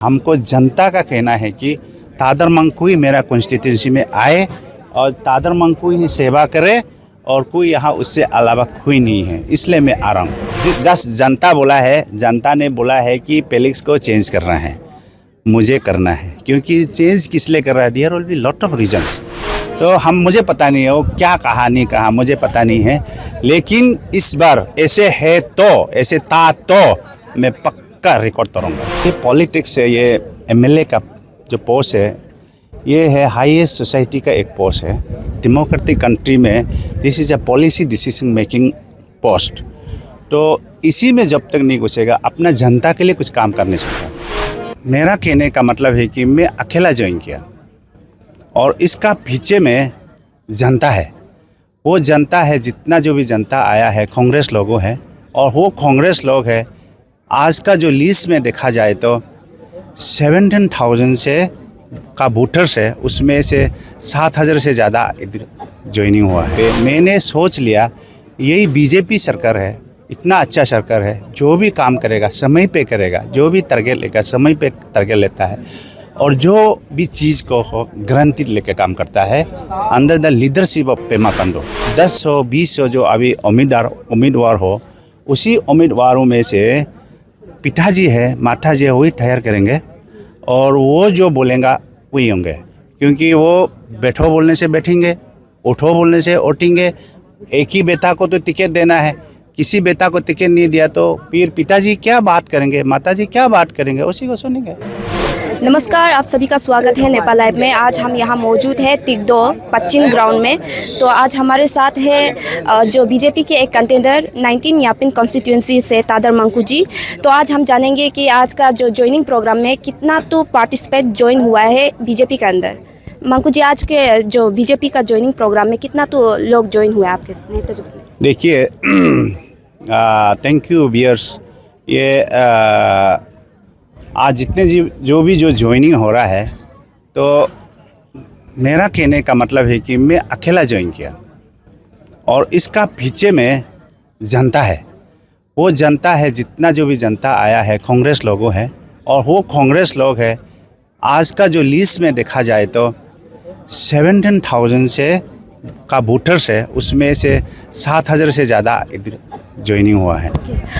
हमको जनता का कहना है कि तादर मंगकुई मेरा कॉन्स्टिट्यूंसी में आए और तादर मंगकुई ही सेवा करे और कोई यहाँ उससे अलावा कोई नहीं है, इसलिए मैं आ रहा हूँ। जस्ट जनता बोला है, जनता ने बोला है कि पेलिक्स को चेंज करना है, मुझे करना है, क्योंकि चेंज किस लिए कर रहा है, there will be lot of reasons. तो मुझे पता नहीं है वो क्या कहा नहीं कहा, मुझे पता नहीं है, लेकिन इस बार ऐसे है तो ऐसे था तो मैं पक्का रिकॉर्ड करूँगा। ये पॉलिटिक्स है, ये एमएलए का जो पोस्ट है ये है हाईएस्ट सोसाइटी का एक पोस्ट है। डेमोक्रेटिक कंट्री में this is a policy decision making post. तो इसी में जब तक नहीं घुसेगा अपना जनता के लिए कुछ काम कर नहीं सकता। मेरा कहने का मतलब है कि मैं अकेला ज्वाइन किया और इसका पीछे में जनता है। वो जनता है, जितना जो भी जनता आया है कांग्रेस लोगों है, और वो कांग्रेस लोग है। आज का जो लिस्ट में देखा जाए तो 17,000 से का वोटर्स है, उसमें से 7,000 से ज़्यादा इधर ज्वाइनिंग हुआ है। मैंने सोच लिया यही बीजेपी सरकार है, इतना अच्छा सरकार है, जो भी काम करेगा समय पे करेगा, जो भी टारगेट लेगा समय पे टारगेट लेता है, और जो भी चीज़ को गारंटी लेके काम करता है under the leadership of Pema Khandu. 10 हो 20 हो जो अभी उम्मीदवार हो, उसी उम्मीदवारों में से पिताजी है माताजी है वही तैयार करेंगे और वो जो बोलेंगे वही होंगे, क्योंकि वो बैठो बोलने से बैठेंगे, उठो बोलने से उठेंगे। एक ही बेटा को तो टिकट देना है, किसी बेटा को टिकट नहीं दिया तो फिर पिताजी क्या बात करेंगे, माताजी क्या बात करेंगे, उसी को सुनेंगे। नमस्कार, आप सभी का स्वागत है नेपाल लाइव में। आज हम यहाँ मौजूद है तिगदो पश्चिम ग्राउंड में। तो आज हमारे साथ है जो बीजेपी के एक कंटेंडर 19 यापिन कॉन्स्टिट्यूंसी से तादर मंगकू जी। तो आज हम जानेंगे कि आज का जो ज्वाइनिंग प्रोग्राम में कितना तो पार्टिसिपेट ज्वाइन हुआ है बीजेपी के अंदर। मंगकू जी, आज के जो बीजेपी का ज्वाइनिंग प्रोग्राम में कितना तो लोग ज्वाइन हुए आपके नेतृत्व में? देखिए, थैंक यू वियर्स। ये आज जितने जो भी ज्वाइनिंग हो रहा है, तो मेरा कहने का मतलब है कि मैं अकेला ज्वाइन किया और इसका पीछे में जनता है। वो जनता है, जितना जो भी जनता आया है कांग्रेस लोगों है, और वो कांग्रेस लोग है। आज का जो लिस्ट में देखा जाए तो 17,000 से का वोटर्स है, उसमें से 7,000 से ज़्यादा इधर ज्वाइनिंग हुआ है।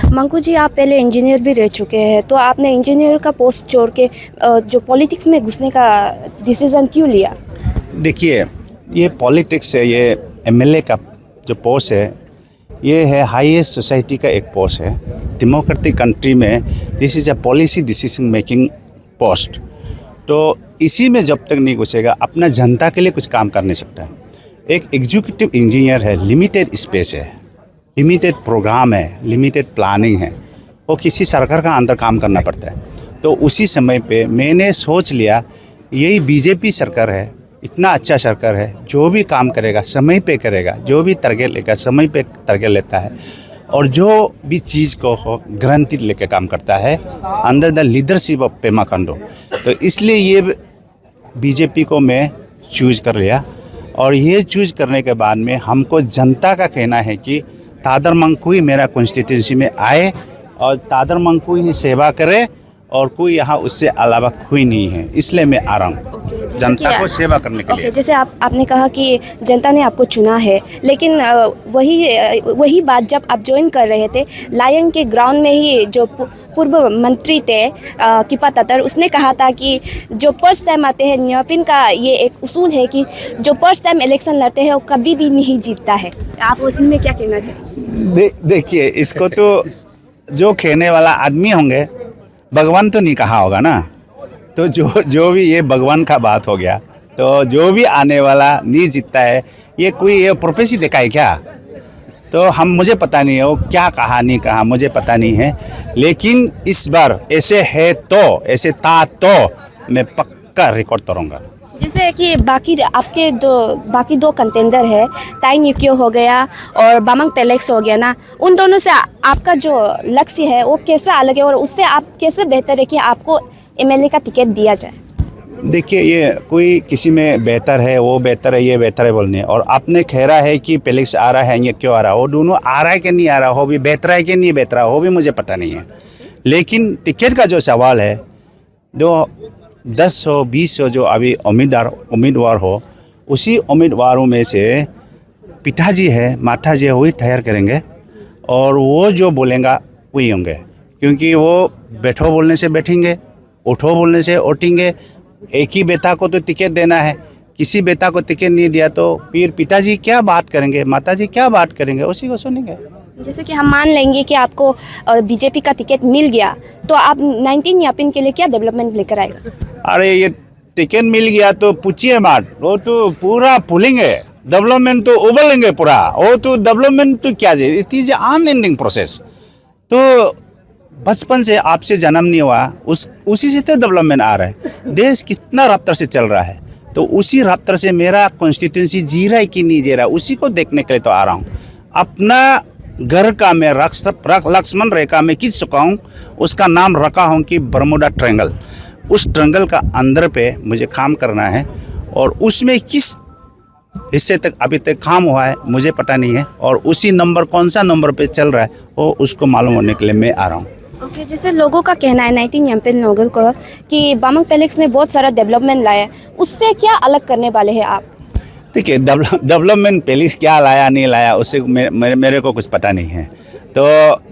मंगकू जी, आप पहले इंजीनियर भी रह चुके हैं, तो आपने इंजीनियर का पोस्ट छोड़ के जो पॉलिटिक्स में घुसने का डिसीज़न क्यों लिया? देखिए, ये पॉलिटिक्स है, ये एमएलए का जो पोस्ट है ये है हाईएस्ट सोसाइटी का एक पोस्ट है। डेमोक्रेटिक कंट्री में this is a policy decision making post. तो इसी में जब तक नहीं घुसेगा अपना जनता के लिए कुछ काम कर नहीं सकता। एक एग्जीक्यूटिव इंजीनियर है, लिमिटेड स्पेस है, लिमिटेड प्रोग्राम है, लिमिटेड प्लानिंग है, वो किसी सरकार का अंदर काम करना पड़ता है। तो उसी समय पे मैंने सोच लिया यही बीजेपी सरकार है, इतना अच्छा सरकार है, जो भी काम करेगा समय पे करेगा, जो भी टारगेट लेगा समय पे टारगेट लेता है, और जो भी चीज़ को गारंटी लेके काम करता है under the leadership of Pema Khandu. तो इसलिए ये बीजेपी को मैं चूज़ कर लिया, और ये चूज़ करने के बाद में हमको जनता का कहना है कि तादर मंगकुई मेरा कॉन्स्टिट्यूंसी में आए और तादर मंगकुई ही सेवा करे और कोई यहाँ उससे अलावा कोई नहीं है, इसलिए मैं आ रहा हूँ जनता को सेवा करने के लिए। जैसे आपने कहा कि जनता ने आपको चुना है, लेकिन वही बात जब आप ज्वाइन कर रहे थे लायन के ग्राउंड में ही जो पूर्व मंत्री थे किपा ततर, उसने कहा था कि जो फर्स्ट टाइम आते हैं न्यापिन का ये एक उसूल है कि जो फर्स्ट टाइम इलेक्शन लड़ते हैं वो कभी भी नहीं जीतता है। आप उसमें क्या कहना चाहेंगे? देखिए, इसको तो जो कहने वाला आदमी होंगे, भगवान तो नहीं कहा होगा ना, तो जो भी ये भगवान का बात हो गया। तो जो भी आने वाला नहीं जीतता है, ये कोई ये प्रोफेसी देखा है क्या? तो मुझे पता नहीं है वो क्या कहा नहीं कहा, मुझे पता नहीं है, लेकिन इस बार ऐसे है तो ऐसे था तो मैं पक्का रिकॉर्ड करूँगा। जैसे कि बाकी दो कंटेंडर है, ताइन यूक्यो हो गया और बामंग पेलेक्स हो गया ना, उन दोनों से आपका जो लक्ष्य है वो कैसा अलग है और उससे आप कैसे बेहतर है कि आपको एमएलए का टिकट दिया जाए? देखिए, ये कोई किसी में बेहतर है, वो बेहतर है, ये बेहतर है बोलने, और आपने कह है कि पेलेक्स आ रहा है, ये क्यों आ रहा है, वो दोनों आ रहा है कि नहीं आ रहा, हो भी बेहतर है कि नहीं बेहतर है, वो भी मुझे पता नहीं है। लेकिन टिकट का जो सवाल है जो 10 हो 20 हो जो अभी उम्मीदवार हो, उसी उम्मीदवारों में से पिताजी है माताजी है वही तैयार करेंगे और वो जो बोलेंगे वही होंगे, क्योंकि वो बैठो बोलने से बैठेंगे, उठो बोलने से उठेंगे। एक ही बेटा को तो टिकट देना है, किसी बेटा को टिकट नहीं दिया तो फिर पिताजी क्या बात करेंगे, माताजी क्या बात करेंगे, उसी को सुनेंगे। जैसे कि हम मान लेंगे कि आपको बीजेपी का टिकट मिल गया, तो आप 19 यापिन के लिए क्या डेवलपमेंट लेकर आएगा? अरे ये टिकट मिल गया तो पूछिए मत, वो तो पूरा फूलेंगे, डेवलपमेंट तो उबलेंगे पूरा। वो तो डेवलपमेंट तो क्या है, इट इज अनएंडिंग प्रोसेस। तो बचपन से आपसे जन्म नहीं हुआ उसी से तो डेवलपमेंट आ रहा है। देश कितना रफ्तार से चल रहा है, तो उसी रफ्तार से मेरा कॉन्स्टिट्यूंसी जी रहा है कि नहीं जी रहा, उसी को देखने के लिए तो आ रहा हूँ। अपना घर का मैं लक्ष्मण रेखा में खींच चुका हूँ, उसका नाम रखा हूँ कि बरमुडा ट्रायंगल। उस ट्रायंगल का अंदर पे मुझे काम करना है और उसमें किस हिस्से तक अभी तक काम हुआ है मुझे पता नहीं है, और उसी नंबर कौन सा नंबर पे चल रहा है वो उसको मालूम होने के लिए मैं आ रहा हूँ। ओके, जैसे लोगों का कहना है 19 यापिन लोगों को कि बामंग पेलेक्स ने बहुत सारा डेवलपमेंट लाया है, उससे क्या अलग करने वाले हैं आप? देखिए डेवलपमेंट पेलेक्स क्या लाया नहीं लाया उससे मेरे को कुछ पता नहीं है। तो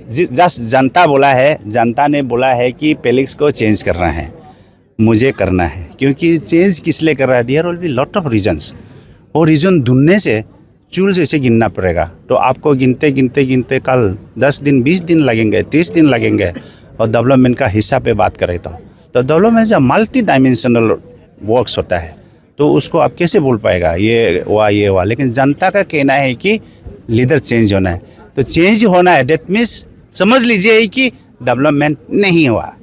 जस्ट जनता ने बोला है कि पेलेक्स को चेंज करना है, मुझे करना है, क्योंकि चेंज किस लिए कर रहा है, there will be lot of reasons. और रीजन ढूंढने से चूल से इसे गिनना पड़ेगा, तो आपको गिनते कल 10 दिन 20 दिन लगेंगे, 30 दिन लगेंगे। और डेवलपमेंट का हिस्सा पे बात करें तो डेवलपमेंट जब मल्टी डायमेंशनल वर्क्स होता है तो उसको आप कैसे बोल पाएगा ये हुआ। लेकिन जनता का कहना है कि लीडर चेंज होना है, तो चेंज होना है, दैट मीन्स समझ लीजिए कि डेवलपमेंट नहीं हुआ।